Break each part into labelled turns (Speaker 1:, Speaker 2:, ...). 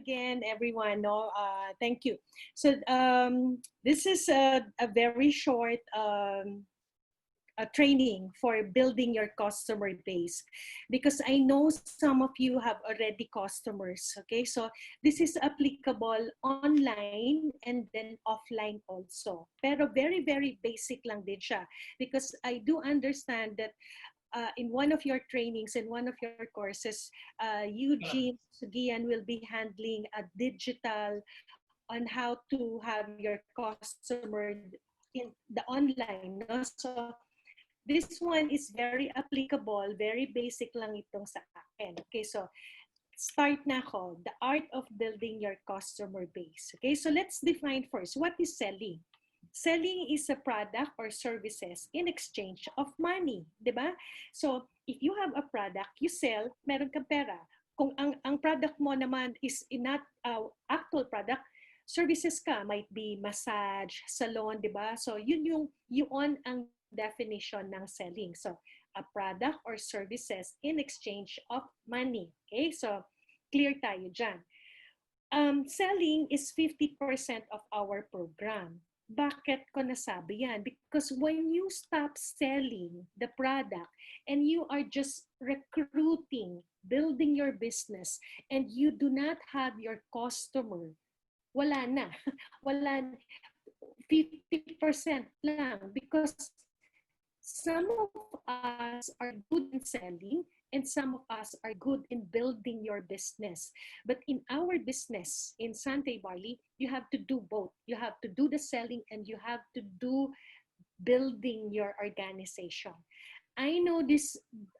Speaker 1: again, everyone. No, thank you. So this is a very short training for building your customer base, because I know some of you have already customers. Okay, so this is applicable online and then offline also. Pero very basic lang din siya, because I do understand that in one of your trainings, in one of your courses, Eugene Sugian will be handling a digital on how to have your customer in the online. No? So this one is very applicable, very basic lang itong sa akin. Okay, so start na ako. The art of building your customer base. Okay, so let's define first, what is selling? Selling is a product or services in exchange of money, di ba? So, if you have a product, you sell, meron kang pera. Kung ang product mo naman is not actual product, services ka, might be massage, salon, di ba? So, yun ang definition ng selling. So, a product or services in exchange of money. Okay? So, clear tayo dyan. Selling is 50% of our program. Bakit ko nasabi yan? Because when you stop selling the product and you are just recruiting, building your business, and you do not have your customer, wala na. Wala, 50% lang, because some of us are good in selling and some of us are good in building your business. But in our business, in Sante Barley, you have to do both. You have to do the selling and you have to do building your organization. I know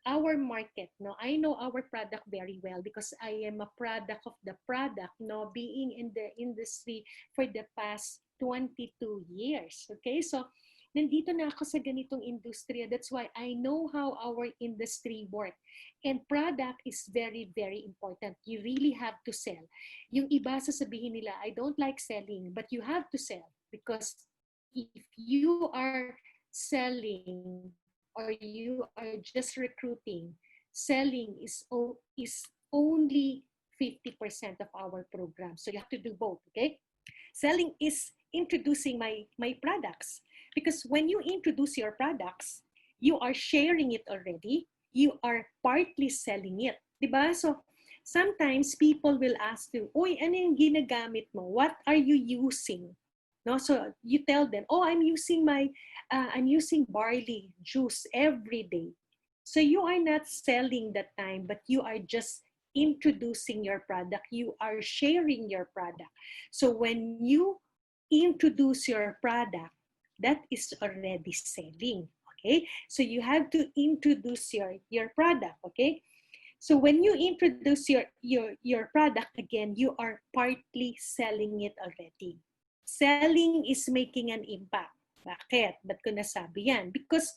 Speaker 1: our market, no? I know our product very well because I am a product of the product, no? Being in the industry for the past 22 years, okay? So, nandito na ako sa ganitong industriya. That's why I know how our industry works. And product is very important. You really have to sell. Yung iba sasabihin nila, I don't like selling, but you have to sell. Because if you are selling or you are just recruiting, selling is only 50% of our program. So you have to do both, okay? Selling is introducing my products. Because when you introduce your products, you are sharing it already. You are partly selling it. Diba? So, sometimes people will ask you, Uy, ano yung ginagamit mo? What are you using? No? So, you tell them, oh, I'm using barley juice every day. So, you are not selling that time, but you are just introducing your product. You are sharing your product. So, when you introduce your product, that is already selling, okay? So you have to introduce your product, okay? So when you introduce your product, again, you are partly selling it already. Selling is making an impact. Bakit? Ba't ko nasabi yan? Because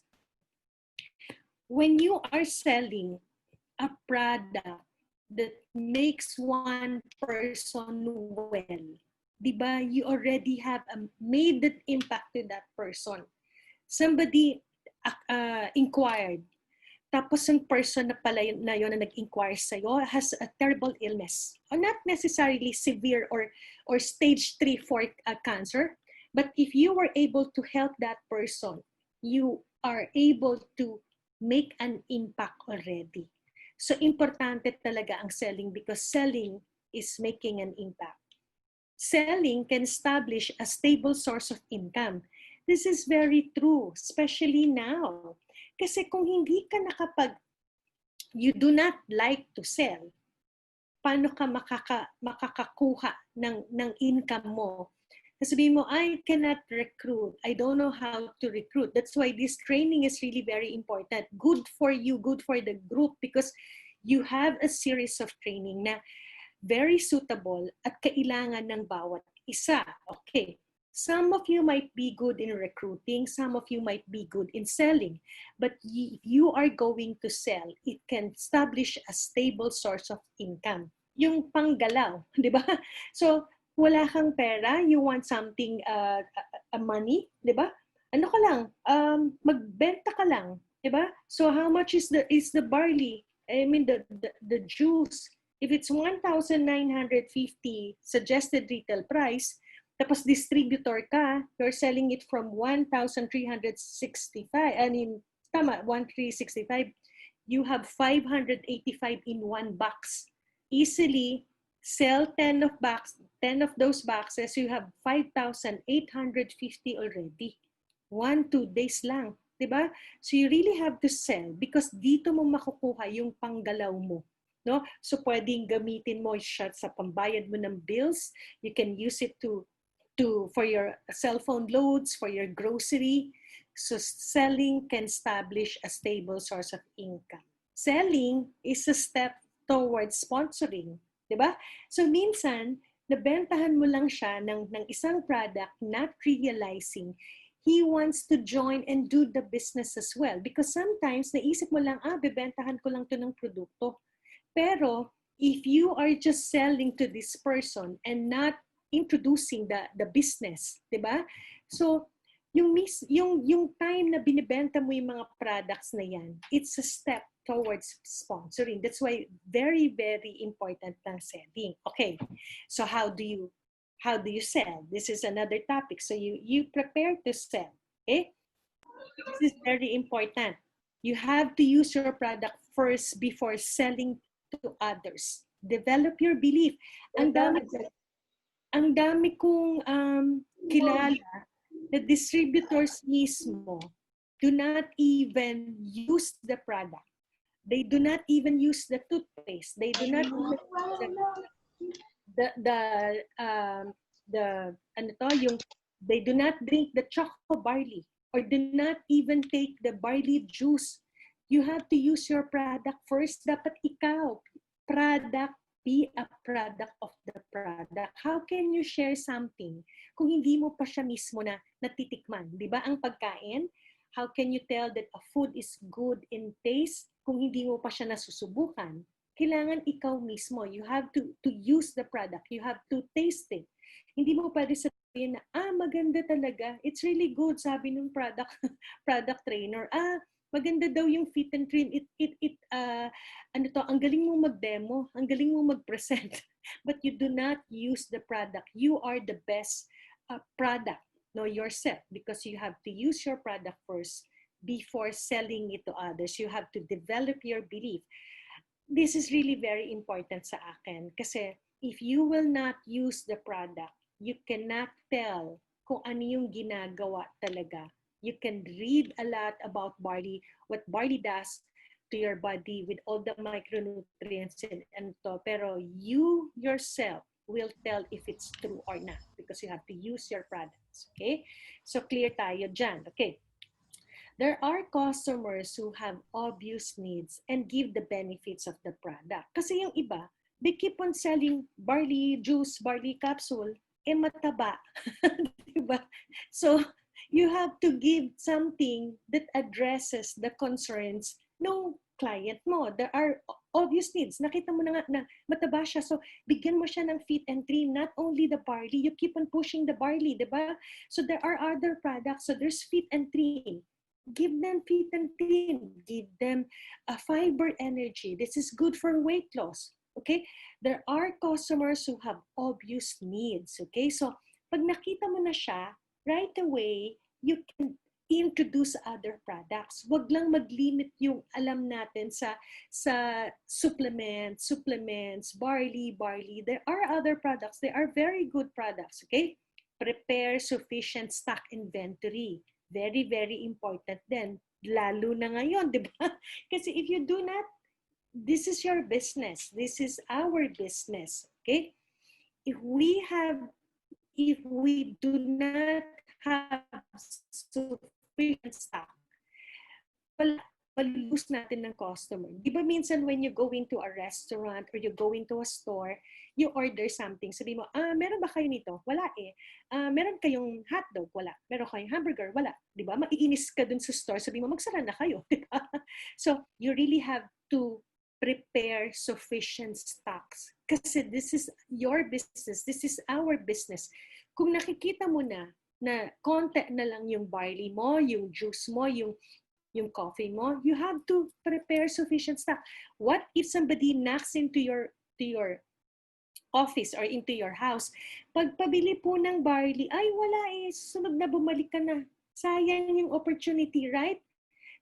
Speaker 1: when you are selling a product that makes one person well, diba, you already have made that impact to that person. Somebody inquired, tapos yung person na pala na yun na nag-inquire sa'yo has a terrible illness, or not necessarily severe or stage 3 for cancer, but if you were able to help that person, you are able to make an impact already. So importante talaga ang selling, because selling is making an impact. Selling can establish a stable source of income. This is very true, especially now. Kasi kung hindi ka you do not like to sell, paano ka makakakuha ng income mo? Sabihin mo, I cannot recruit. I don't know how to recruit. That's why this training is really very important. Good for you, good for the group, because you have a series of training na very suitable at kailangan ng bawat isa. Okay. Some of you might be good in recruiting, some of you might be good in selling, but if you are going to sell, it can establish a stable source of income. Yung panggalaw, di ba? So, wala kang pera, you want something, money, di ba? Ano ka lang, magbenta ka lang, di ba? So, how much is the barley? I mean, the juice. If it's 1,950 suggested retail price, tapos distributor ka, you're selling it from 1,365, I mean, tama, 1,365, you have 585 in one box. Easily sell 10 of those boxes, you have 5,850 already. 1-2 days lang, 'di ba? So you really have to sell because dito mo makukuha yung panggalaw mo. No? So pwedeng gamitin mo siya sa pambayad mo ng bills. You can use it for your cell phone loads, for your grocery. So selling can establish a stable source of income. Selling is a step towards sponsoring, 'di ba? So minsan nabentahan mo lang siya ng isang product, not realizing he wants to join and do the business as well. Because sometimes naisip mo lang, bebentahan ko lang to ng produkto. Pero if you are just selling to this person and not introducing the business, 'di ba? So yung time na binibenta mo yung mga products na yan, it's a step towards sponsoring. That's why very very important ng selling. Okay. So how do you sell? This is another topic. So you prepare to sell. Okay? This is very important. You have to use your product first before selling to others. Develop your belief. Ang dami kong kilala na distributors mismo do not even use the product. They do not even use the toothpaste. They do not even they do not drink the choco barley or do not even take the barley juice. You have to use your product first. Dapat ikaw, be a product of the product. How can you share something kung hindi mo pa siya mismo na natitikman? Di ba ang pagkain? How can you tell that a food is good in taste kung hindi mo pa siya nasusubukan? Kailangan ikaw mismo. You have to use the product. You have to taste it. Hindi mo pwede sabihin na, maganda talaga. It's really good, sabi ng product trainer. Maganda daw yung fit and trim. Ang galing mo mag-demo, ang galing mo mag-present. But you do not use the product. You are the best product, yourself, because you have to use your product first before selling it to others. You have to develop your belief. This is really very important sa akin kasi if you will not use the product, you cannot tell kung ano yung ginagawa talaga. You can read a lot about barley, what barley does to your body with all the micronutrients and to, pero you yourself will tell if it's true or not because you have to use your products. Okay? So clear tayo dyan. Okay. There are customers who have obvious needs and give the benefits of the product. Kasi yung iba, they keep on selling barley juice, barley capsule, mataba. Diba? So, you have to give something that addresses the concerns ng client mo. There are obvious needs. Nakita mo na nga na mataba siya. So, bigyan mo siya ng fit and trim. Not only the barley, you keep on pushing the barley, diba? So, there are other products. So, there's fit and trim. Give them fit and trim. Give them a fiber energy. This is good for weight loss. Okay? There are customers who have obvious needs. Okay? So, pag nakita mo na siya, right away, you can introduce other products. Wag lang mag-limit yung alam natin sa supplements, barley. There are other products. They are very good products, okay? Prepare sufficient stock inventory. Very, very important din. Lalo na ngayon, di ba? Kasi if you do not, this is your business. This is our business, okay? If we do not have sufficient stock, malulose natin ng customer. Di ba minsan when you go into a restaurant or you go into a store, you order something. Sabi mo, meron ba kayo nito? Wala eh. Meron kayong hotdog? Wala. Meron kayong hamburger? Wala. Di ba? Maiinis ka dun sa store. Sabi mo, magsara na kayo. Di ba? So, you really have to prepare sufficient stocks. Kasi this is your business. This is our business. Kung nakikita mo na konti na lang yung barley mo, yung juice mo, yung coffee mo, you have to prepare sufficient stock. What if somebody knocks into your office or into your house, pagpabili po ng barley, ay wala eh, sunod na bumalik ka na. Sayang yung opportunity, right?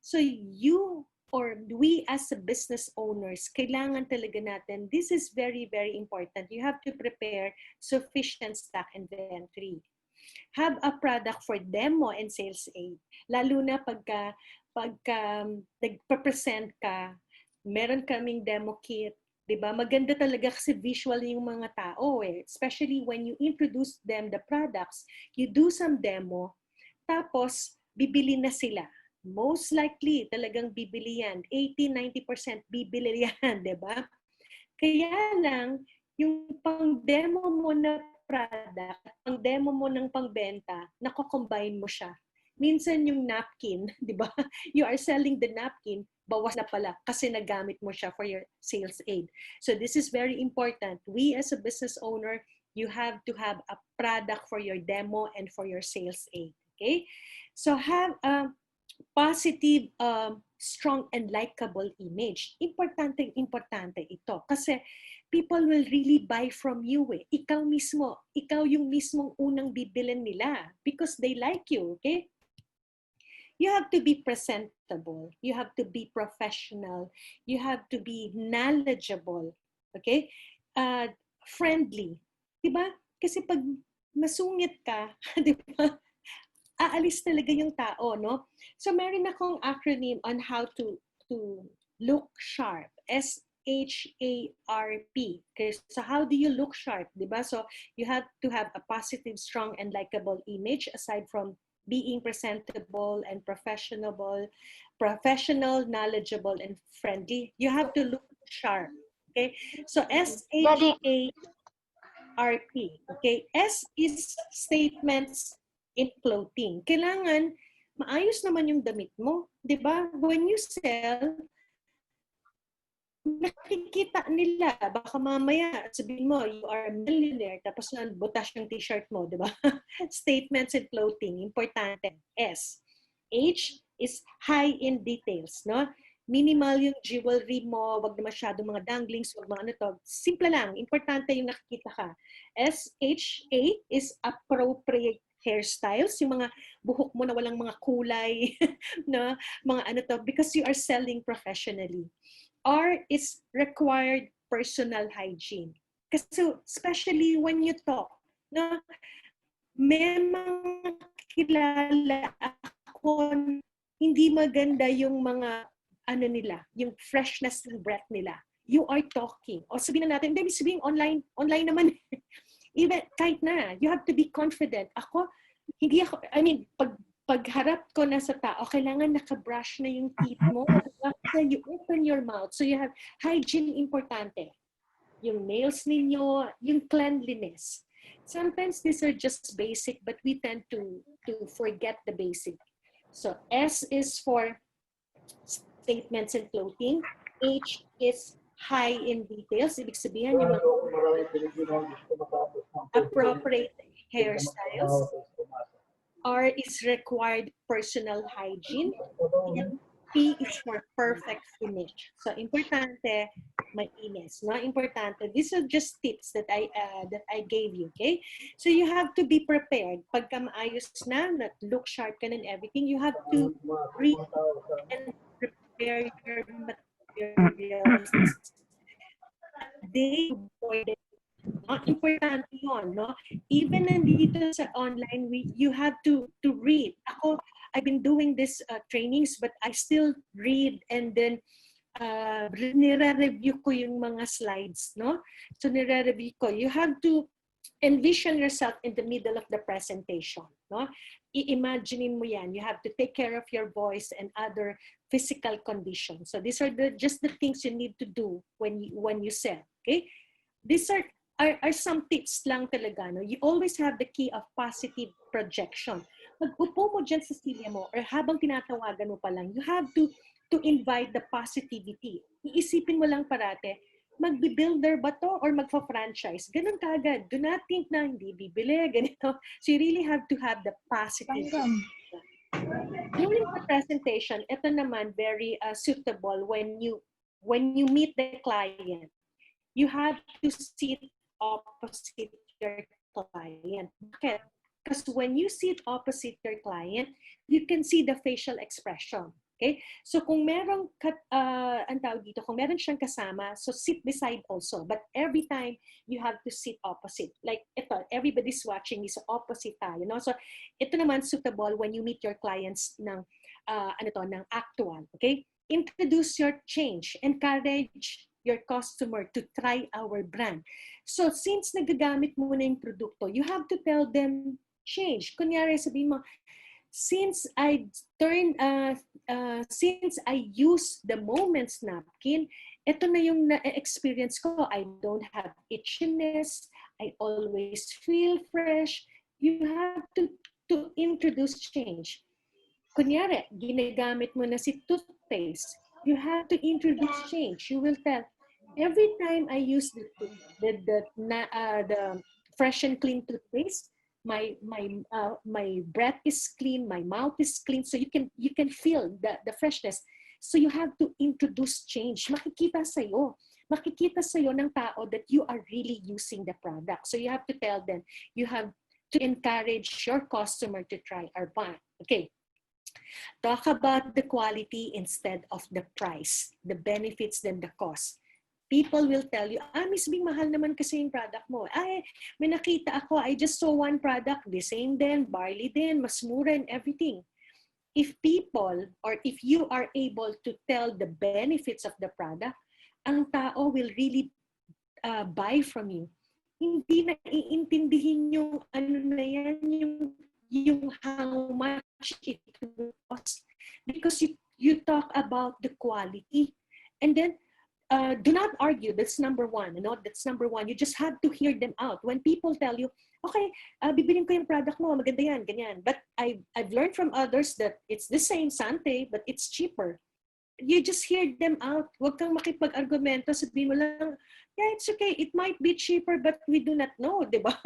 Speaker 1: So you or we as a business owners, kailangan talaga natin, this is very, very important. You have to prepare sufficient stock inventory. Have a product for demo and sales aid. Lalo na pagka nagpa-present ka, meron kaming demo kit, 'di ba? Maganda talaga kasi visual yung mga tao eh. Especially when you introduce them the products, you do some demo, tapos bibili na sila. Most likely, talagang bibili yan. 80-90% bibili yan, 'di ba? Kaya lang, yung pang-demo mo na product, pang-demo mo ng pangbenta, nako-combine mo siya. Minsan yung napkin, di ba? You are selling the napkin, bawas na pala kasi nagamit mo siya for your sales aid. So this is very important. We as a business owner, you have to have a product for your demo and for your sales aid. Okay? So have a positive, strong and likable image. Importante ito. Kasi people will really buy from you eh. Ikaw yung mismong unang bibilin nila because they like you, okay? You have to be presentable. You have to be professional. You have to be knowledgeable, okay? Friendly. Diba? Kasi pag masungit ka, diba? Aalis talaga yung tao, no? So meron akong acronym on how to look sharp. SHARP. Okay, so how do you look sharp, diba? So you have to have a positive, strong, and likable image aside from being presentable and professional, knowledgeable, and friendly. You have to look sharp. Okay, so SHARP. Okay, S is statements in clothing. Kailangan maayos naman yung damit mo, 'di ba? When you sell, nakikita nila, baka mamaya sabihin mo you are a millionaire tapos butas yung t-shirt mo, 'di ba? Statements in clothing, importante. S. H is high in details, no? Minimal yung jewelry mo, wag na masyadong mga danglings, wag mga ano to. Simple lang, importante yung nakikita ka. SHA is appropriate hairstyles, yung mga buhok mo na walang mga kulay, na mga ano to, because you are selling professionally. R is required personal hygiene. Kasi especially when you talk, no, may mga kilala ako, hindi maganda yung mga ano nila, yung freshness ng breath nila. You are talking. O sabihin na natin, hindi, sabihin online naman. Even kahit na, you have to be confident. Pagharap ko na sa tao, kailangan naka-brush na yung teeth mo. You open your mouth. So you have hygiene, importante. Yung nails ninyo, yung cleanliness. Sometimes these are just basic, but we tend to forget the basic. So S is for statements and clothing. H is high in details. Ibig sabihin yung mga appropriate hairstyles. R is required personal hygiene. And P is for perfect finish. So importante, mainis, no? Importante. These are just tips that I gave you, okay? So you have to be prepared. Pagka maayos na, look sharp ka and everything, you have to read and prepare your materials a day before the importante yun, no? Even nandito sa online, you have to read. I've been doing this trainings, but I still read and then nire-review ko yung mga slides, no? So nire-review ko. You have to envision yourself in the middle of the presentation, no? I-imaginein mo yan. You have to take care of your voice and other physical conditions. So these are just the things you need to do when you sell, okay? These are some tips lang talaga, no? You always have the key of positive projection. Pag upo mo dyan sa silya mo or habang tinatawagan mo pa lang, you have to invite the positivity. Iisipin mo lang parate, magbi-builder ba to or magfa-franchise? Ganun kaagad. Do not think na hindi bibili, ganito. So you really have to have the positive. During the presentation, ito naman very suitable when you meet the client. you have to sit opposite your client. Bakit? Because when you sit opposite your client, you can see the facial expression. Okay? So kung merong, ang tawag dito, kung meron siyang kasama, so sit beside also. But every time, you have to sit opposite. Like ito, everybody's watching is opposite tayo. No? So ito naman suitable when you meet your clients ng, ng actual. Okay? Introduce your change. Encourage your customer to try our brand. So since nagagamit mo na yung produkto, you have to tell them change. Kunyari, sabihin mo, since I use the Moments napkin, ito na yung na-experience ko. I don't have itchiness. I always feel fresh. You have to introduce change. Kunyari, ginagamit mo na si toothpaste. You have to introduce change. You will tell, every time I use the fresh and clean toothpaste, my breath is clean, my mouth is clean, so you can feel the freshness. So you have to introduce change. Makikita sa'yo ng tao that you are really using the product. So you have to tell them, you have to encourage your customer to try our brand. Okay. Talk about the quality instead of the price, the benefits than the cost. People will tell you, Miss Bing, mahal naman kasi yung product mo. Ay, may nakita ako, I just saw one product, the same din, barley din, mas mura and everything. If people, or if you are able to tell the benefits of the product, ang tao will really buy from you. Hindi na iintindihin yung ano na yan, yung how much it costs, because you talk about the quality, and then do not argue. That's number one. That's number one. You just have to hear them out. When people tell you, okay, bibilin ko yung product mo, maganda yan, ganyan. But I've learned from others that it's the same Sante, but it's cheaper. You just hear them out. Huwag kang makipag-argumento. Sabihin mo lang, yeah, it's okay. It might be cheaper, but we do not know, di ba?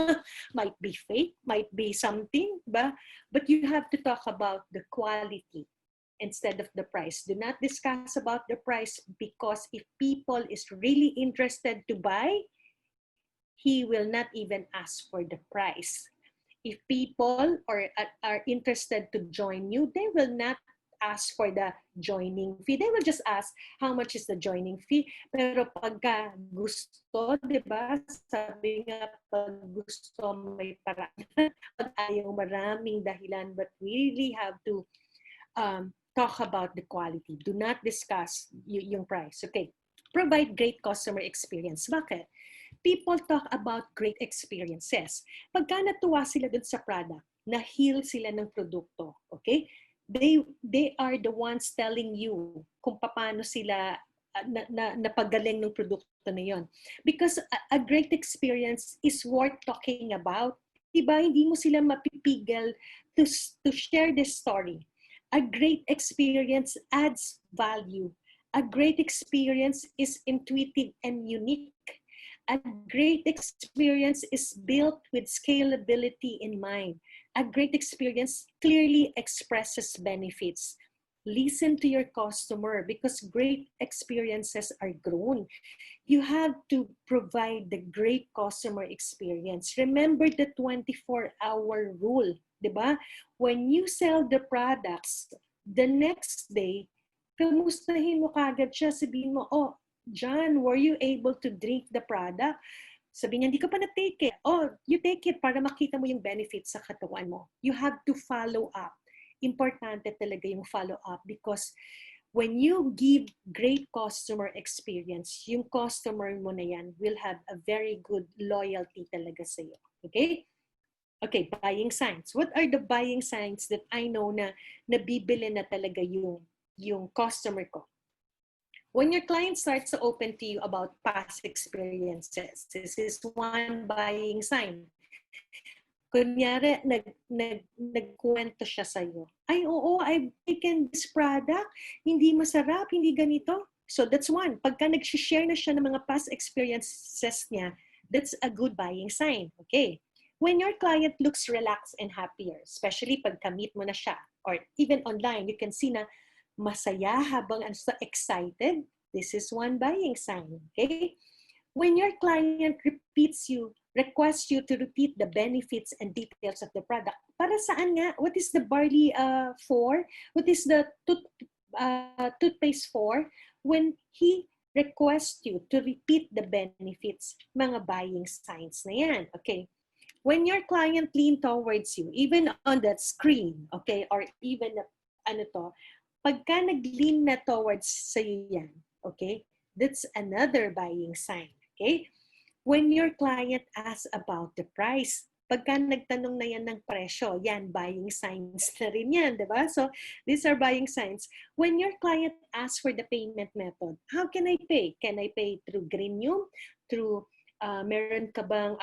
Speaker 1: Might be fake, might be something, ba? But you have to talk about the quality instead of the price. Do not discuss about the price, because if people is really interested to buy, he will not even ask for the price. If people are interested to join you, they will not ask for the joining fee. They will just ask, how much is the joining fee? Pero pagka gusto, di ba? Sabi nga, pag gusto may paraan. Pag ayaw, maraming dahilan. But we really have to talk about the quality. Do not discuss yung price. Okay. Provide great customer experience. Bakit? People talk about great experiences. Pagka natuwa sila dun sa product, na-heal sila ng produkto. Okay? They are the ones telling you kung paano sila napagaling ng produkto na yon. Because a great experience is worth talking about. Diba? Hindi mo sila mapipigil to share this story. A great experience adds value. A great experience is intuitive and unique. A great experience is built with scalability in mind. A great experience clearly expresses benefits. Listen to your customer, because great experiences are grown. You have to provide the great customer experience. Remember the 24-hour rule, diba? When you sell the products, the next day, kamustahin mo kagad siya, sabihin mo, oh, John, were you able to drink the product? Sabi niya, hindi ka pa na-take it. Oh, you take it para makita mo yung benefits sa katawan mo. You have to follow up. Importante talaga yung follow up, because when you give great customer experience, yung customer mo na yan will have a very good loyalty talaga sa iyo. Okay? Okay, buying signs. What are the buying signs that I know na nabibili na talaga yung customer ko? When your client starts to open to you about past experiences, this is one buying sign. Kunyari, nagkwento siya sa'yo. Ay, oo, I've taken this product, hindi masarap, hindi ganito. So that's one. Pagka nag-share na siya ng mga past experiences niya, that's a good buying sign. Okay. When your client looks relaxed and happier, especially pagka meet mo na siya, or even online, you can see na masaya habang excited. This is one buying sign. Okay. when your client requests you to repeat the benefits and details of the product, para saan nga? What is the barley for? What is the toothpaste for? When he requests you to repeat the benefits, mga buying signs na yan. Okay. When your client lean towards you, even on that screen, okay, or even pagka nag-lean na towards sa'yo yan, okay, that's another buying sign, okay? When your client asks about the price, pagka nagtanong na yan ng presyo, yan, buying signs na rin yan, di ba? So, these are buying signs. When your client asks for the payment method, how can I pay? Can I pay through Greenum? Through, meron ka bang,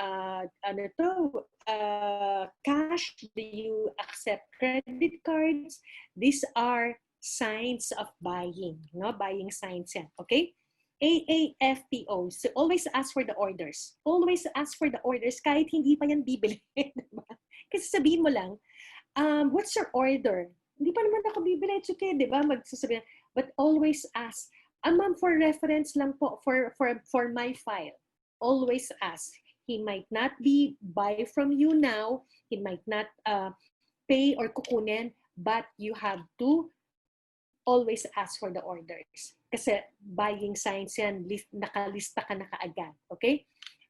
Speaker 1: cash? Do you accept credit cards? These are signs of buying, no? Buying signs yan, okay? AAFPO, so always ask for the orders. Always ask for the orders kahit hindi pa yan bibili. Diba? Kasi sabihin mo lang, what's your order? Hindi pa naman ako bibili, it's okay, di ba? Magsasabihin, but always ask. Ma'am, for reference lang po, for my file. Always ask. He might not buy from you now, he might not pay or kukunin, but you have to always ask for the orders. Kasi buying signs yan, nakalista ka na kaagad. Okay?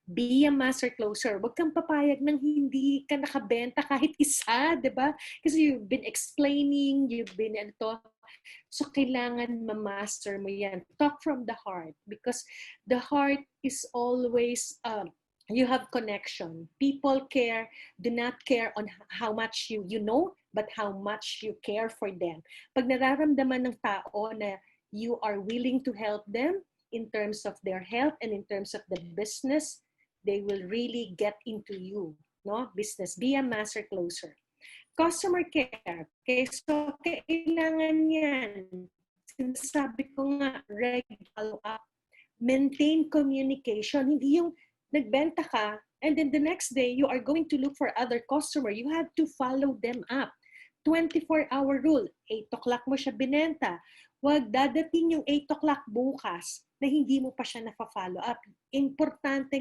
Speaker 1: Be a master closer. Huwag kang papayag nang hindi ka nakabenta kahit isa, di ba? Kasi you've been explaining, you've been so kailangan ma-master mo yan. Talk from the heart because the heart is always you have connection. People do not care on how much you know, but how much you care for them. Pag nararamdaman ng tao na you are willing to help them in terms of their health and in terms of the business, they will really get into you. No? Business, be a master closer. Customer care. Okay, so kailangan yan. Sinasabi ko nga, follow up. Maintain communication. Hindi yung nagbenta ka, and then the next day, you are going to look for other customer. You have to follow them up. 24-hour rule. 8 o'clock mo siya binenta. Huwag dadating yung 8 o'clock bukas na hindi mo pa siya na-follow up. Importante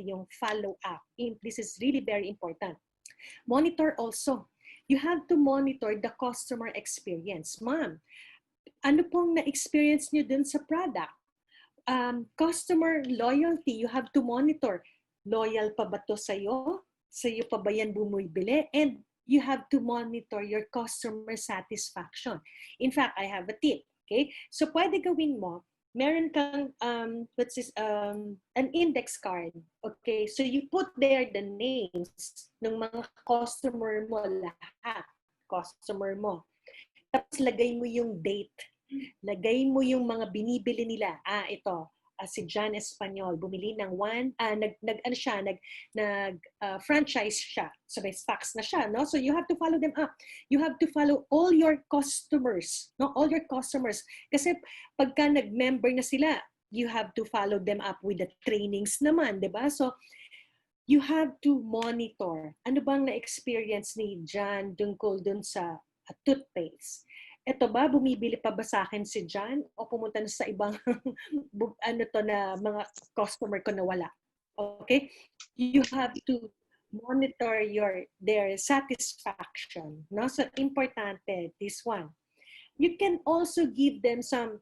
Speaker 1: yung follow up. This is really very important. Monitor also. You have to monitor the customer experience. Ma'am, ano pong na-experience nyo dun sa product? Customer loyalty, you have to monitor. Loyal pa ba to sa'yo? Sa'yo pa ba yan bumibili? And you have to monitor your customer satisfaction. In fact, I have a tip. Okay? So, pwede gawin mo, meron kang, an index card. Okay? So, you put there the names ng mga customer mo, lahat. Customer mo. Tapos, lagay mo yung date. Lagay mo yung mga binibili nila. Ito. Si John Espanyol, bumili ng franchise siya. So may stocks na siya, no? So you have to follow them up. You have to follow all your customers, no? All your customers. Kasi pagka nag-member na sila, you have to follow them up with the trainings naman, 'di ba? So you have to monitor. Ano bang na-experience ni John tungkol dun sa toothpaste? Ito ba, bumibili pa ba sa akin si John o pumunta na sa ibang na mga customer ko na wala? Okay? You have to monitor their satisfaction. No? So, importante, this one. You can also give them some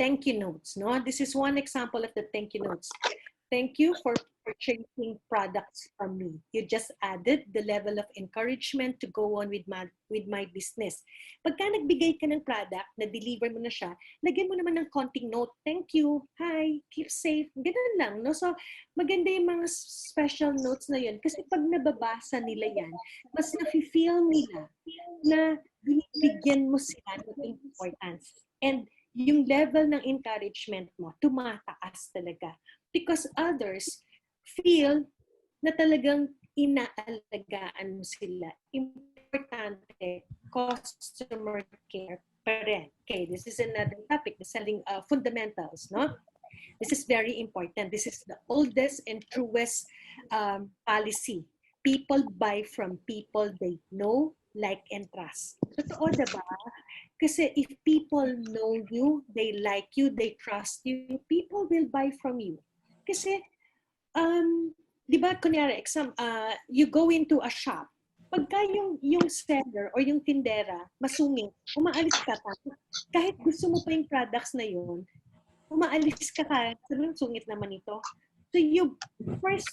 Speaker 1: thank you notes. No? This is one example of the thank you notes. Thank you for purchasing products from me. You just added the level of encouragement to go on with my business. Pagka nagbigay ka ng product, na-deliver mo na siya, lagyan mo naman ng konting note. Thank you. Hi. Keep safe. Ganun lang. No? So, maganda yung mga special notes na yun. Kasi pag nababasa nila yan, mas nafe-feel nila na binibigyan mo sila ng importance. And yung level ng encouragement mo, tumataas talaga. Because others feel na talagang inaalagaan mo sila. Importante, customer care pa rin. Okay, this is another topic, the selling fundamentals, no? This is very important. This is the oldest and truest policy. People buy from people they know, like, and trust. Totoo, diba? Kasi if people know you, they like you, they trust you, people will buy from you. Kasi, di ba, kunyari, you go into a shop, pagka yung seller or yung tindera masungit, umaalis ka, kahit gusto mo pa yung products na yun, umaalis ka, sabi mo, sungit naman ito. So you, first,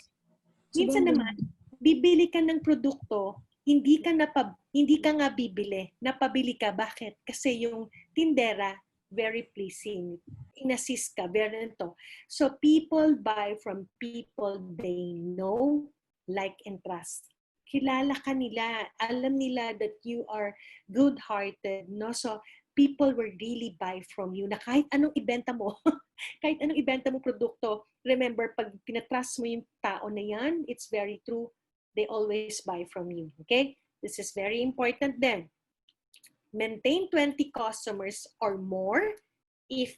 Speaker 1: minsan naman, bibili ka ng produkto, hindi ka nga bibili, napabili ka. Bakit? Kasi yung tindera, very pleasing. In-assist ka, very nito. So people buy from people they know, like, and trust. Kilala ka nila, alam nila that you are good-hearted, no? So people will really buy from you na kahit anong ibenta mo, kahit anong ibenta mo produkto, remember, pag pinatrust mo yung tao na yan, it's very true, they always buy from you. Okay? This is very important then. Maintain 20 customers or more if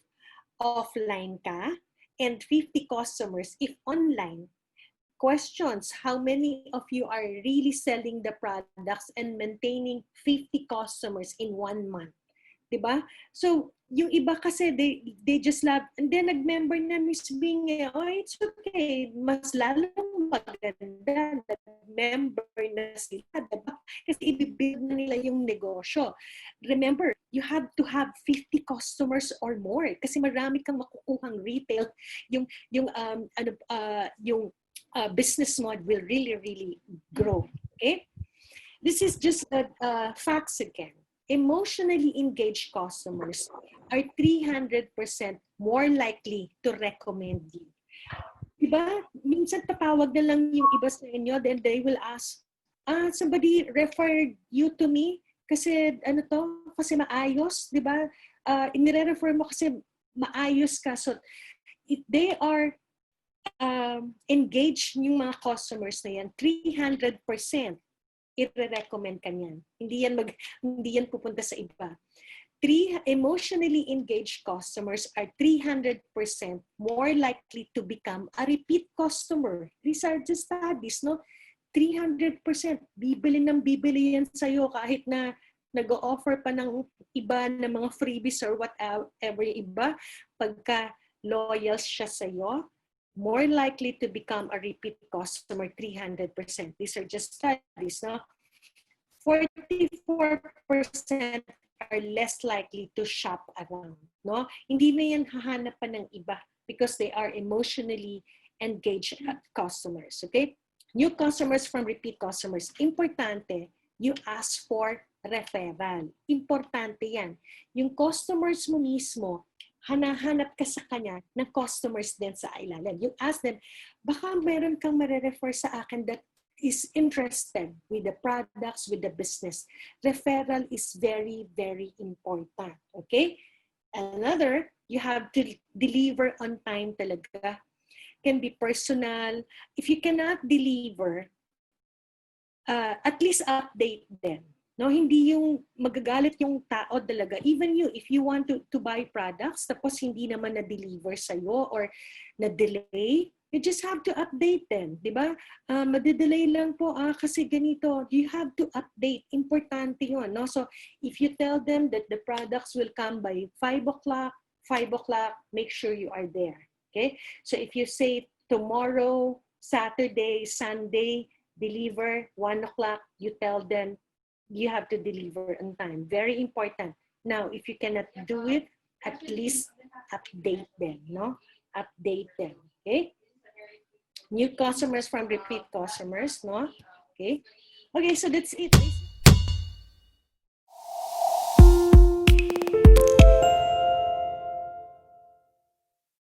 Speaker 1: offline ka, and 50 customers if online. Questions: how many of you are really selling the products and maintaining 50 customers in 1 month? Diba? So, yung iba kasi, they just love, and then nag-member na, Miss Bing, oh, it's okay, mas lalong maganda, nag-member na sila, diba? Kasi ibibuild na nila yung negosyo. Remember, you have to have 50 customers or more kasi marami kang makukuhang retail, yung business mod will really grow. Okay? This is just facts again. Emotionally engaged customers are 300% more likely to recommend you. Diba? Minsan tatawag na lang yung iba sa inyo, then they will ask, somebody referred you to me kasi kasi maayos, diba? Inire-refer mo kasi maayos ka. So, if they are engaged yung mga customers na yan, 300%. I-recommend ka niyan. Hindi yan pupunta sa iba. Emotionally engaged customers are 300% more likely to become a repeat customer. These are just studies, no? 300%. Bibili yan sa'yo kahit na nag-o-offer pa ng iba ng mga freebies or whatever iba. Pagka loyal siya sa'yo, more likely to become a repeat customer, 300%. These are just studies, no? 44% are less likely to shop around, no? Hindi na yan hahanap pa ng iba because they are emotionally engaged customers, okay? New customers from repeat customers. Importante, you ask for referral. Importante yan. Yung customers mo mismo, hanahanap ka sa kanya ng customers din sa ilalim. You ask them, baka meron kang marirefer sa akin that is interested with the products, with the business. Referral is very, very important. Okay? Another, you have to deliver on time talaga. Can be personal. If you cannot deliver, at least update them. No, hindi yung magagalit yung tao talaga. Even you, if you want to buy products, tapos hindi naman na-deliver sa'yo or na-delay, you just have to update them. Diba? Madidelay lang po kasi ganito. You have to update. Importante yun. No? So, if you tell them that the products will come by 5 o'clock, make sure you are there. Okay? So, if you say tomorrow, Saturday, Sunday, deliver 1 o'clock, you tell them you have to deliver on time. Very important. Now, if you cannot do it, at least update them, no? Update them, okay? New customers from repeat customers, no? Okay? Okay, so that's it.